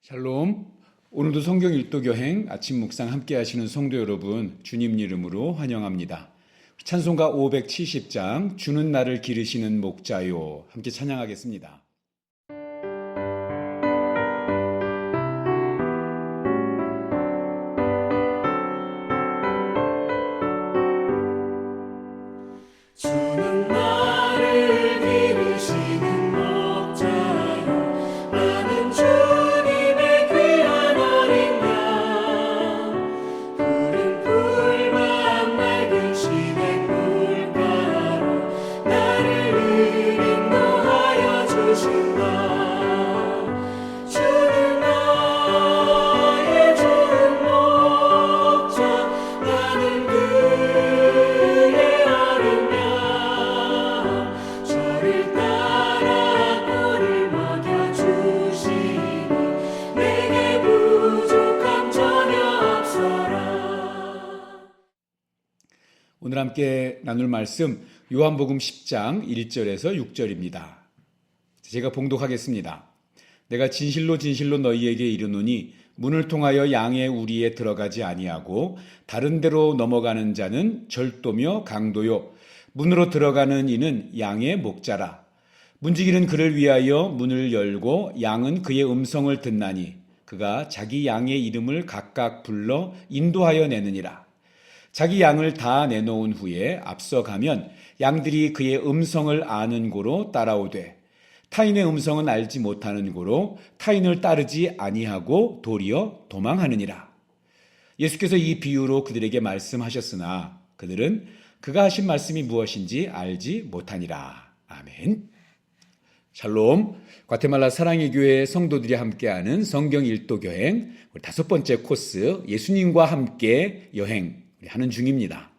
샬롬. 오늘도 성경 일독 여행 아침 묵상 함께 하시는 성도 여러분, 주님 이름으로 환영합니다. 찬송가 570장 주는 나를 기르시는 목자요, 함께 찬양하겠습니다. 주는 나를 기르시는 목자요, 나는 주님의 귀한 어린 양. 푸른 풀만 맑은 시냇 물가로 나를 인도하여 주신다. 주는 나의 좋은 목자, 나는 그의 어린 양. 저를 따라 꼴을 먹여주시니 내게 부족함 전혀 없어라. 오늘 함께 나눌 말씀 요한복음 10장 1절에서 6절입니다. 제가 봉독하겠습니다. 내가 진실로 진실로 너희에게 이르노니 문을 통하여 양의 우리에 들어가지 아니하고 다른 데로 넘어가는 자는 절도며 강도요, 문으로 들어가는 이는 양의 목자라. 문지기는 그를 위하여 문을 열고 양은 그의 음성을 듣나니 그가 자기 양의 이름을 각각 불러 인도하여 내느니라. 자기 양을 다 내놓은 후에 앞서가면 양들이 그의 음성을 아는 고로 따라오되 타인의 음성은 알지 못하는 고로 타인을 따르지 아니하고 도리어 도망하느니라. 예수께서 이 비유로 그들에게 말씀하셨으나 그들은 그가 하신 말씀이 무엇인지 알지 못하니라. 아멘. 샬롬. 과테말라 사랑의 교회 성도들이 함께하는 성경 일독 여행, 우리 5번째 코스 예수님과 함께 여행 하는 중입니다.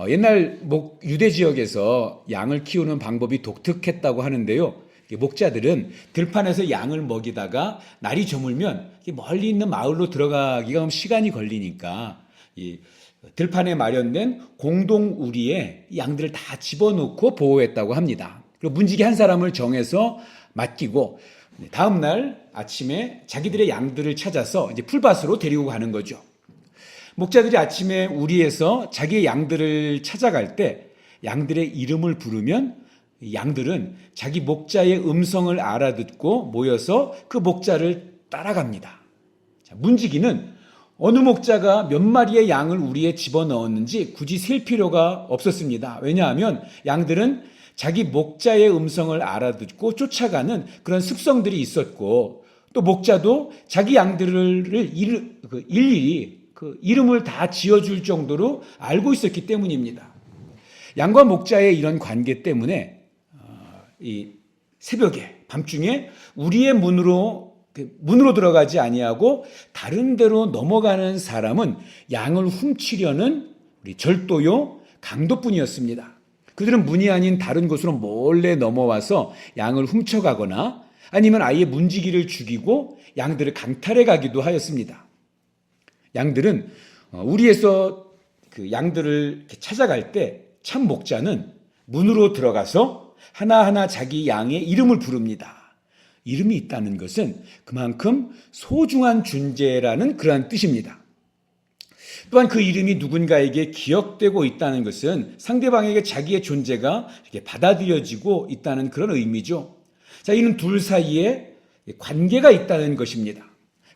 옛날 유대 지역에서 양을 키우는 방법이 독특했다고 하는데요. 목자들은 들판에서 양을 먹이다가 날이 저물면 멀리 있는 마을로 들어가기가 시간이 걸리니까 이 들판에 마련된 공동 우리에 양들을 다 집어넣고 보호했다고 합니다. 그리고 문지기 한 사람을 정해서 맡기고 다음 날 아침에 자기들의 양들을 찾아서 이제 풀밭으로 데리고 가는 거죠. 목자들이 아침에 우리에서 자기의 양들을 찾아갈 때 양들의 이름을 부르면 양들은 자기 목자의 음성을 알아듣고 모여서 그 목자를 따라갑니다. 문지기는 어느 목자가 몇 마리의 양을 우리에 집어넣었는지 굳이 셀 필요가 없었습니다. 왜냐하면 양들은 자기 목자의 음성을 알아듣고 쫓아가는 그런 습성들이 있었고, 또 목자도 자기 양들을 일일이 이름을 다 지어줄 정도로 알고 있었기 때문입니다. 양과 목자의 이런 관계 때문에 이 새벽에 밤중에 우리의 문으로 들어가지 아니하고 다른 데로 넘어가는 사람은 양을 훔치려는 우리 절도요, 강도뿐이었습니다. 그들은 문이 아닌 다른 곳으로 몰래 넘어와서 양을 훔쳐가거나 아니면 아예 문지기를 죽이고 양들을 강탈해 가기도 하였습니다. 양들은 우리에서 그 양들을 찾아갈 때 참 목자는 문으로 들어가서 하나하나 자기 양의 이름을 부릅니다. 이름이 있다는 것은 그만큼 소중한 존재라는 그러한 뜻입니다. 또한 그 이름이 누군가에게 기억되고 있다는 것은 상대방에게 자기의 존재가 이렇게 받아들여지고 있다는 그런 의미죠. 자, 이는 둘 사이에 관계가 있다는 것입니다.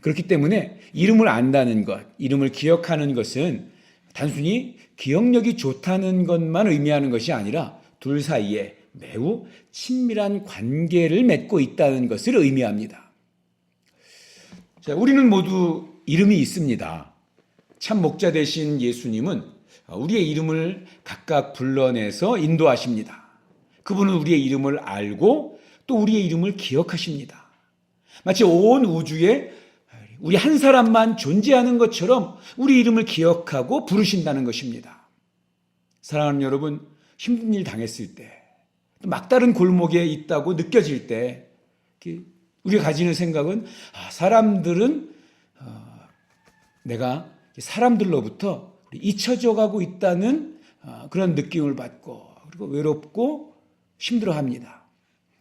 그렇기 때문에 이름을 안다는 것, 이름을 기억하는 것은 단순히 기억력이 좋다는 것만 의미하는 것이 아니라 둘 사이에 매우 친밀한 관계를 맺고 있다는 것을 의미합니다. 자, 우리는 모두 이름이 있습니다. 참 목자 되신 예수님은 우리의 이름을 각각 불러내서 인도하십니다. 그분은 우리의 이름을 알고 또 우리의 이름을 기억하십니다. 마치 온 우주에 우리 한 사람만 존재하는 것처럼 우리 이름을 기억하고 부르신다는 것입니다. 사랑하는 여러분, 힘든 일 당했을 때, 막다른 골목에 있다고 느껴질 때 우리가 가지는 생각은 사람들은 내가 사람들로부터 잊혀져 가고 있다는 그런 느낌을 받고 그리고 외롭고 힘들어합니다.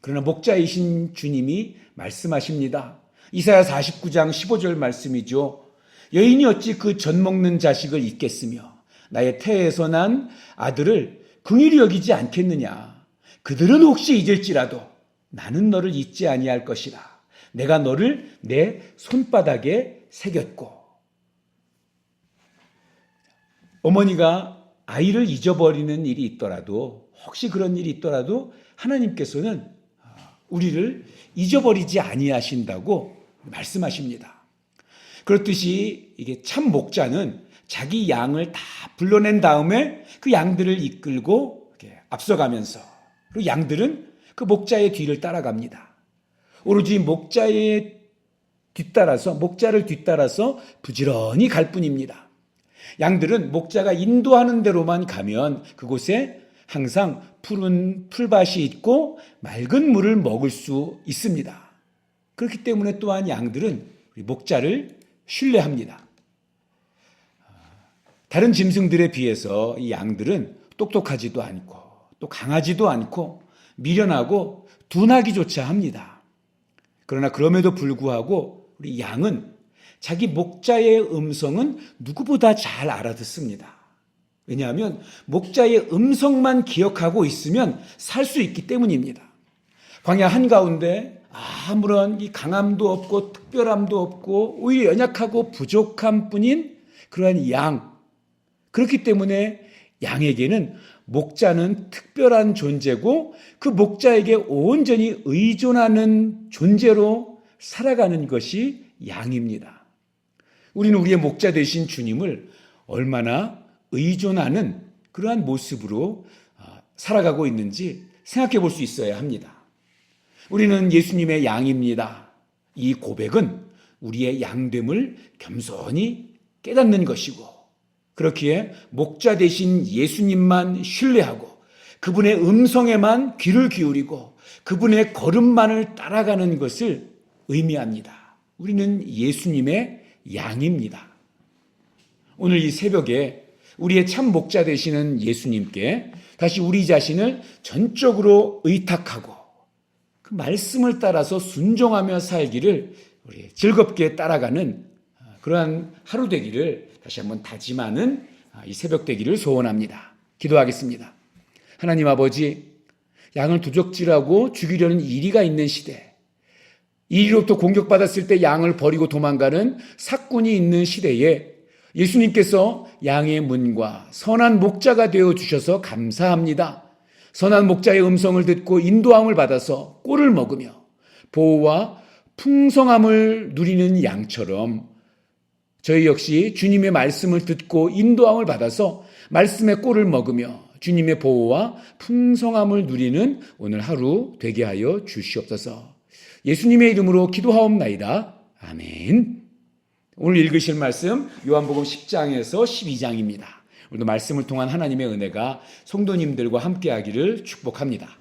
그러나 목자이신 주님이 말씀하십니다. 이사야 49장 15절 말씀이죠. 여인이 어찌 그 젖 먹는 자식을 잊겠으며 나의 태에서 난 아들을 긍휼히 여기지 않겠느냐. 그들은 혹시 잊을지라도 나는 너를 잊지 아니할 것이라. 내가 너를 내 손바닥에 새겼고. 어머니가 아이를 잊어버리는 일이 있더라도, 혹시 그런 일이 있더라도 하나님께서는 우리를 잊어버리지 아니하신다고 말씀하십니다. 그렇듯이 이게 참 목자는 자기 양을 다 불러낸 다음에 그 양들을 이끌고 이렇게 앞서가면서, 그리고 양들은 그 목자의 뒤를 따라갑니다. 오로지 목자를 뒤따라서 부지런히 갈 뿐입니다. 양들은 목자가 인도하는 대로만 가면 그곳에 항상 푸른 풀밭이 있고 맑은 물을 먹을 수 있습니다. 그렇기 때문에 또한 양들은 목자를 신뢰합니다. 다른 짐승들에 비해서 이 양들은 똑똑하지도 않고 또 강하지도 않고 미련하고 둔하기조차 합니다. 그러나 그럼에도 불구하고 우리 양은 자기 목자의 음성은 누구보다 잘 알아듣습니다. 왜냐하면 목자의 음성만 기억하고 있으면 살 수 있기 때문입니다. 광야 한가운데 아무런 이 강함도 없고 특별함도 없고 오히려 연약하고 부족한 뿐인 그러한 양. 그렇기 때문에 양에게는 목자는 특별한 존재고 그 목자에게 온전히 의존하는 존재로 살아가는 것이 양입니다. 우리는 우리의 목자 되신 주님을 얼마나 의존하는 그러한 모습으로 살아가고 있는지 생각해 볼 수 있어야 합니다. 우리는 예수님의 양입니다. 이 고백은 우리의 양됨을 겸손히 깨닫는 것이고, 그렇기에 목자 되신 예수님만 신뢰하고 그분의 음성에만 귀를 기울이고 그분의 걸음만을 따라가는 것을 의미합니다. 우리는 예수님의 양입니다. 오늘 이 새벽에 우리의 참 목자 되시는 예수님께 다시 우리 자신을 전적으로 의탁하고 그 말씀을 따라서 순종하며 살기를 우리 즐겁게 따라가는 그러한 하루 되기를 다시 한번 다짐하는 이 새벽 되기를 소원합니다. 기도하겠습니다. 하나님 아버지, 양을 도적질하고 죽이려는 이리가 있는 시대, 이리로부터 공격받았을 때 양을 버리고 도망가는 사꾼이 있는 시대에 예수님께서 양의 문과 선한 목자가 되어주셔서 감사합니다. 선한 목자의 음성을 듣고 인도함을 받아서 꼴을 먹으며 보호와 풍성함을 누리는 양처럼 저희 역시 주님의 말씀을 듣고 인도함을 받아서 말씀의 꼴을 먹으며 주님의 보호와 풍성함을 누리는 오늘 하루 되게 하여 주시옵소서. 예수님의 이름으로 기도하옵나이다. 아멘. 오늘 읽으실 말씀 요한복음 10장에서 12장입니다. 오늘도 말씀을 통한 하나님의 은혜가 성도님들과 함께하기를 축복합니다.